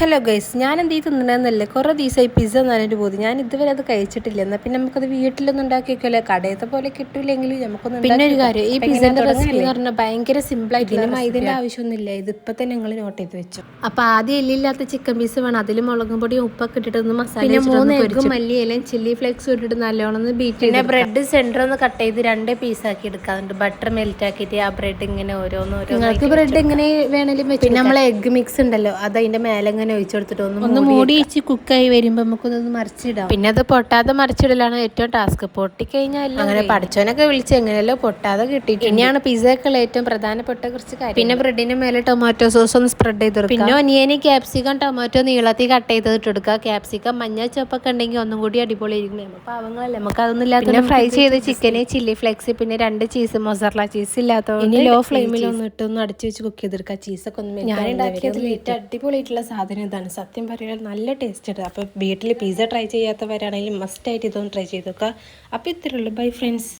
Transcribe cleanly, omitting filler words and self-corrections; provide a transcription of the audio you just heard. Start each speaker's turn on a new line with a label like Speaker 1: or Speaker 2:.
Speaker 1: Hello guys, ഞാൻ എന്ത് തിന്നണമെന്നല്ലേ കുറേ ദിവസമായി പിസ്സ നല്ലൊരു പോതി. ഞാൻ ഇതുവരെ അത് കഴിച്ചിട്ടില്ല. എന്നാൽ പിന്നെ നമുക്കത് വീട്ടിലൊന്നും ഉണ്ടാക്കി വെക്കുമല്ലോ. കടയത്തെ പോലെ കിട്ടില്ലെങ്കിൽ നമുക്കൊന്നും. പിന്നെ ഒരു കാര്യം, ഈ പിസ്സൻ്റെ റെസിപ്പി എന്ന് പറഞ്ഞാൽ ഭയങ്കര സിമ്പിളായിട്ട് മൈദൻ്റെ ആവശ്യമൊന്നുമില്ല. ഇതിപ്പോൾ തന്നെ നിങ്ങൾ നോട്ട് ചെയ്ത് വെച്ചു. അപ്പോൾ ആദ്യം എല്ലില്ലാത്ത ചിക്കൻ പീസ് വേണം. അതിൽ മുളകും പൊടിയും ഉപ്പൊക്കെ ഇട്ടിട്ടൊന്ന് മസാല, പിന്നെ 3 എഗ്ഗും മല്ലിയിലയും ചില്ലി ഫ്ലേക്സും ഇട്ടിട്ട് നല്ലോണം ബീറ്റ്. പിന്നെ ബ്രെഡ് സെൻറ്റർ ഒന്ന് കട്ട് ചെയ്ത് 2 പീസാക്കി എടുക്കാറുണ്ട്. ബട്ടർ മെൽറ്റ് ആക്കിയിട്ട് ആ ബ്രെഡ് ഇങ്ങനെ ഓരോന്നോരോ. നിങ്ങൾക്ക് ബ്രെഡ് എങ്ങനെ വേണേലും വെച്ച്. പിന്നെ നമ്മൾ എഗ്ഗ് മിക്സ് ഉണ്ടല്ലോ, അത് അതിൻ്റെ മേലെ ഇങ്ങനെ ഒഴിച്ചു കൊടുത്തിട്ട് ഒന്ന് മൂടി വെച്ച് കുക്കായി വരുമ്പോൾ നമുക്കൊന്ന് മറിച്ചിടാം. പിന്നെ അത് പൊട്ടാതെ മറിച്ചിടലാണ് ഏറ്റവും ടാസ്ക്. പൊട്ടിക്കഴിഞ്ഞാൽ അങ്ങനെ പഠിച്ചവനൊക്കെ വിളിച്ച് എങ്ങനെയല്ലോ പൊട്ടാതെ കിട്ടിയിട്ട്. ഇനിയാണ് പിസ്സക്കുള്ള ഏറ്റവും പ്രധാനപ്പെട്ട കുറച്ച് കാര്യം. പിന്നെ ബ്രെഡിന്റെ മേലെ ടൊമാറ്റോ സോസ് ഒന്ന് സ്പ്രെഡ് ചെയ്ത് കൊടുക്കുക. പിന്നെ ഒനിയന് ക്യാപ്സിക്കം ടൊമാറ്റോ നീളത്തിൽ കട്ട് ചെയ്ത് ഇട്ടെടുക്കുക. ക്യാപ്സിക്കം മഞ്ഞ ചൊപ്പൊക്കെ ഉണ്ടെങ്കിൽ ഒന്നും കൂടി അടിപൊളിയായിരിക്കും. നമ്മൾ പാവങ്ങളല്ലേ, നമുക്ക് അതൊന്നും ഇല്ലാത്ത. പിന്നെ ഫ്രൈ ചെയ്ത് ചിക്കന്, ചില്ലി ഫ്ലേക്സ്, പിന്നെ 2 ചീസ്, മൊസറല ചീസ് ഇല്ലാത്തത് ഇനി ലോ ഫ്ലെയിമിൽ ഒന്നിട്ടൊന്ന് അടിച്ചു വെച്ച് കുക്ക് ചെയ്തെടുക്കുക. ചീസൊക്കെ ഒന്ന് ഞാൻ ഉണ്ടാക്കിയതിൽ ഏറ്റവും അടിപൊളിയായിട്ടുള്ള സാധനം ഇതാണ്. സത്യം പറയാൻ നല്ല ടേസ്റ്റ് ഉണ്ട്. അപ്പോൾ വീട്ടിൽ പിസ്സ ട്രൈ ചെയ്യാത്തവരാണെങ്കിലും മസ്റ്റ് ആയിട്ട് ഇതൊന്ന് ട്രൈ ചെയ്ത് നോക്കുക. അപ്പോൾ ഇത്രയേ ഉള്ളൂ. Bye friends.